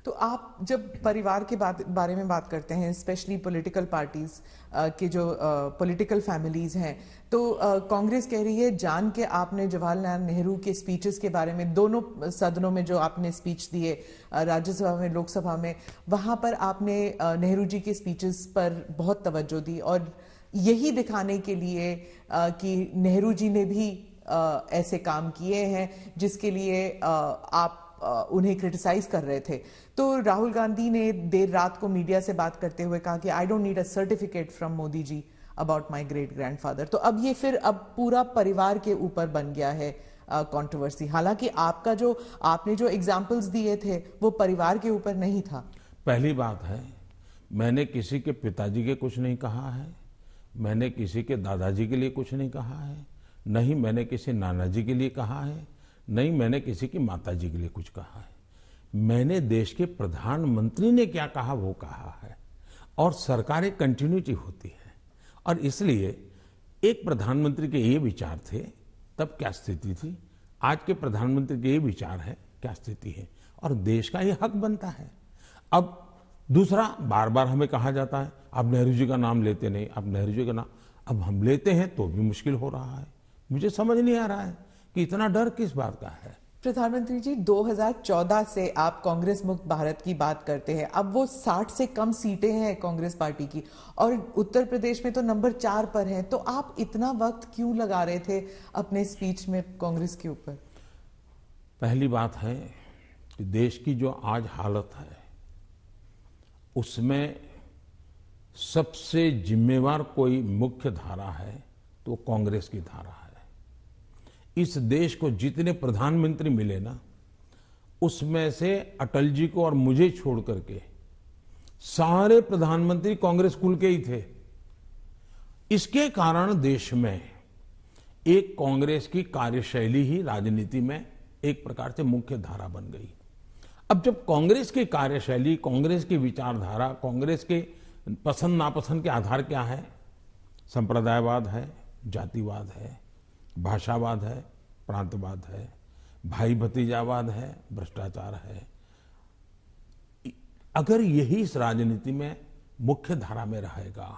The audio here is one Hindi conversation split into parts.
तो आप जब परिवार के बारे में बात करते हैं, स्पेशली पॉलिटिकल पार्टीज के जो पॉलिटिकल फैमिलीज हैं, तो कांग्रेस कह रही है जान के आपने जवाहरलाल नेहरू के स्पीचेस के बारे में, दोनों सदनों में जो आपने स्पीच दिए, राज्यसभा में, लोकसभा में, वहां पर आपने नेहरू जी के स्पीचेस पर बहुत तवज्जो दी और यही दिखाने के लिए कि नेहरू जी ने भी ऐसे काम किए हैं जिसके लिए आप उन्हें क्रिटिसाइज कर रहे थे। तो राहुल गांधी ने देर रात को मीडिया से बात करते हुए कहा कि I don't need a certificate from Modi ji about my great grandfather. तो अब ये फिर अब पूरा परिवार के ऊपर बन गया है कंट्रोवर्सी। हालांकि आपने जो एग्जांपल्स दिए थे वो परिवार के ऊपर नहीं था। पहली बात है, मैंने किसी के पिताजी के कुछ नहीं कहा है, मैंने किसी के दादाजी के लिए कुछ नहीं कहा है, नहीं मैंने किसी नाना जी के लिए कहा है, नहीं मैंने किसी की माताजी के लिए कुछ कहा है। मैंने देश के प्रधानमंत्री ने क्या कहा वो कहा है, और सरकार एक कंटिन्यूटी होती है, और इसलिए एक प्रधानमंत्री के ये विचार थे तब क्या स्थिति थी, आज के प्रधानमंत्री के ये विचार है क्या स्थिति है, और देश का ये हक बनता है। अब दूसरा, बार बार हमें कहा जाता है आप नेहरू जी का नाम लेते नहीं, आप नेहरू जी का नाम, अब हम लेते हैं तो भी मुश्किल हो रहा है। मुझे समझ नहीं आ रहा है कि इतना डर किस बात का है। प्रधानमंत्री जी, 2014 से आप कांग्रेस मुक्त भारत की बात करते हैं। अब वो 60 से कम सीटें हैं कांग्रेस पार्टी की, और उत्तर प्रदेश में तो नंबर 4 पर है। तो आप इतना वक्त क्यों लगा रहे थे अपने स्पीच में कांग्रेस के ऊपर? पहली बात है कि देश की जो आज हालत है उसमें सबसे जिम्मेवार कोई मुख्य धारा है तो कांग्रेस की धारा है। इस देश को जितने प्रधानमंत्री मिले ना, उसमें से अटल जी को और मुझे छोड़ करके सारे प्रधानमंत्री कांग्रेस कुल के ही थे। इसके कारण देश में एक कांग्रेस की कार्यशैली ही राजनीति में एक प्रकार से मुख्य धारा बन गई। अब जब कांग्रेस की कार्यशैली, कांग्रेस की विचारधारा, कांग्रेस के पसंद नापसंद के आधार क्या है, संप्रदायवाद है, जातिवाद है, भाषावाद है, प्रांतवाद है, भाई भतीजावाद है, भ्रष्टाचार है, अगर यही इस राजनीति में मुख्य धारा में रहेगा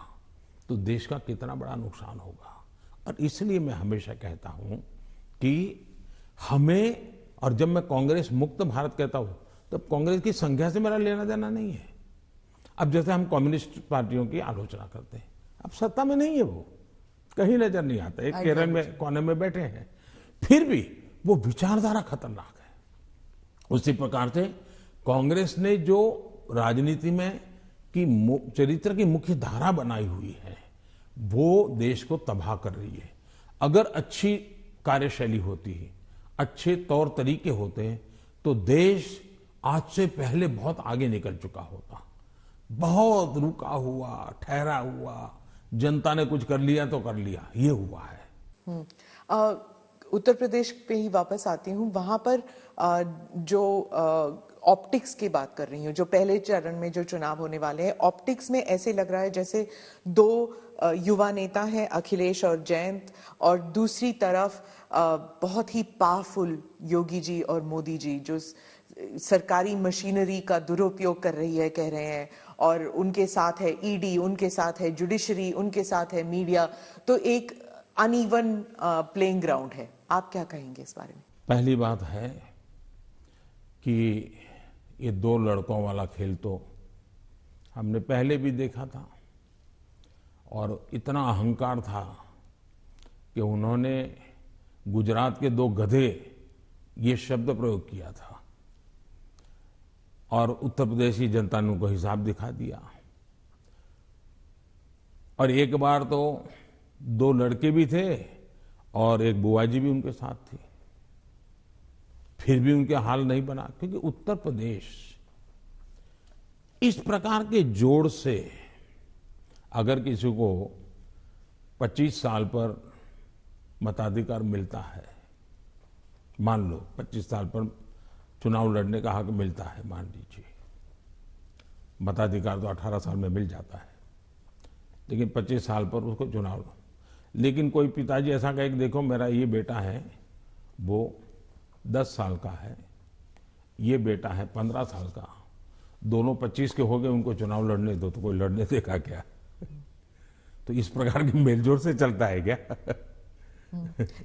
तो देश का कितना बड़ा नुकसान होगा। और इसलिए मैं हमेशा कहता हूं कि हमें, और जब मैं कांग्रेस मुक्त भारत कहता हूं तब कांग्रेस की संख्या से मेरा लेना देना नहीं है। अब जैसे हम कम्युनिस्ट पार्टियों की आलोचना करते हैं, अब सत्ता में नहीं है, वो कहीं नजर नहीं आता, एक केरल में कोने में बैठे हैं, फिर भी वो विचारधारा खतरनाक है। उसी प्रकार से कांग्रेस ने जो राजनीति में की चरित्र की मुख्य धारा बनाई हुई है वो देश को तबाह कर रही है। अगर अच्छी कार्यशैली होती है, अच्छे तौर तरीके होते हैं तो देश आज से पहले बहुत आगे निकल चुका होता। बहुत रुका हुआ, ठहरा हुआ, जनता ने कुछ कर लिया तो कर लिया, ये हुआ है। उत्तर प्रदेश पे ही वापस आती हूँ। वहां पर जो ऑप्टिक्स की बात कर रही हूँ, जो पहले चरण में जो चुनाव होने वाले हैं, ऑप्टिक्स में ऐसे लग रहा है जैसे दो युवा नेता हैं, अखिलेश और जयंत, और दूसरी तरफ बहुत ही पावरफुल योगी जी और मोदी जी, जो सरकारी मशीनरी का दुरुपयोग कर रही है, कह रहे हैं, और उनके साथ है ईडी, उनके साथ है जुडिशरी, उनके साथ है मीडिया। तो एक अनइवन प्लेइंग ग्राउंड है। आप क्या कहेंगे इस बारे में? पहली बात है कि ये दो लड़कों वाला खेल तो हमने पहले भी देखा था, और इतना अहंकार था कि उन्होंने गुजरात के दो गधे ये शब्द प्रयोग किया था, और उत्तर प्रदेश की जनता ने उनको हिसाब दिखा दिया। और एक बार तो दो लड़के भी थे और एक बुआ जी भी उनके साथ थी, फिर भी उनके हाल नहीं बना, क्योंकि उत्तर प्रदेश इस प्रकार के जोड़ से अगर किसी को 25 साल पर मताधिकार मिलता है, मान लो 25 साल पर चुनाव लड़ने का हक मिलता है, मान लीजिए, मताधिकार तो 18 साल में मिल जाता है, लेकिन 25 साल पर उसको चुनाव, लेकिन कोई पिताजी ऐसा कहे कि देखो मेरा ये बेटा है वो 10 साल का है, ये बेटा है 15 साल का, दोनों 25 के हो गए, उनको चुनाव लड़ने दो, तो कोई लड़ने देगा क्या? तो इस प्रकार के मेलजोल से चलता है क्या?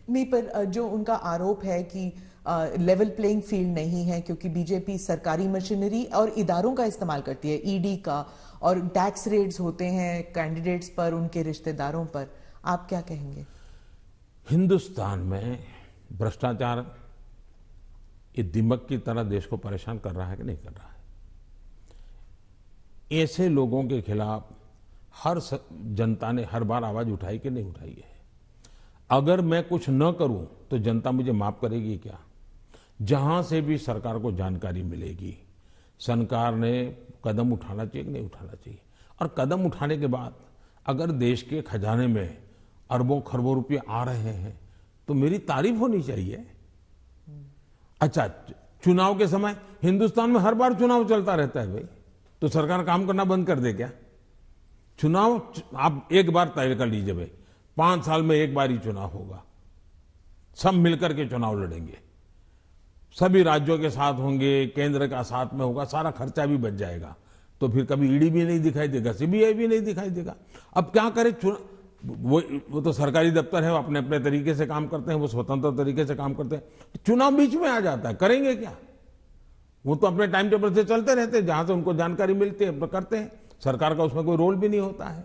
नहीं, पर जो उनका आरोप है कि लेवल प्लेइंग फील्ड नहीं है, क्योंकि बीजेपी सरकारी मशीनरी और इदारों का इस्तेमाल करती है, ईडी का, और टैक्स रेड्स होते हैं कैंडिडेट्स पर, उनके रिश्तेदारों पर, आप क्या कहेंगे? हिंदुस्तान में भ्रष्टाचार ये दीमक की तरह देश को परेशान कर रहा है कि नहीं कर रहा है? ऐसे लोगों के खिलाफ हर जनता ने हर बार आवाज उठाई कि नहीं उठाई है? अगर मैं कुछ न करूं तो जनता मुझे माफ करेगी क्या? जहां से भी सरकार को जानकारी मिलेगी, सरकार ने कदम उठाना चाहिए कि नहीं उठाना चाहिए? और कदम उठाने के बाद अगर देश के खजाने में अरबों खरबों रुपये आ रहे हैं तो मेरी तारीफ होनी चाहिए। अच्छा, चुनाव के समय हिंदुस्तान में हर बार चुनाव चलता रहता है भाई, तो सरकार काम करना बंद कर दे क्या? चुनाव आप एक बार तय कर लीजिए भाई, 5 साल में एक बार ही चुनाव होगा, सब मिलकर के चुनाव लड़ेंगे, सभी राज्यों के साथ होंगे, केंद्र का साथ में होगा, सारा खर्चा भी बच जाएगा, तो फिर कभी ईडी भी नहीं दिखाई देगा, सीबीआई भी नहीं दिखाई देगा। अब क्या करे? वो तो सरकारी दफ्तर है, वो अपने अपने तरीके से काम करते हैं, वो स्वतंत्र तरीके से काम करते हैं, चुनाव बीच में आ जाता है, करेंगे क्या? वो तो अपने टाइम टेबल से चलते रहते हैं, जहां से उनको जानकारी मिलती है करते हैं, सरकार का उसमें कोई रोल भी नहीं होता है।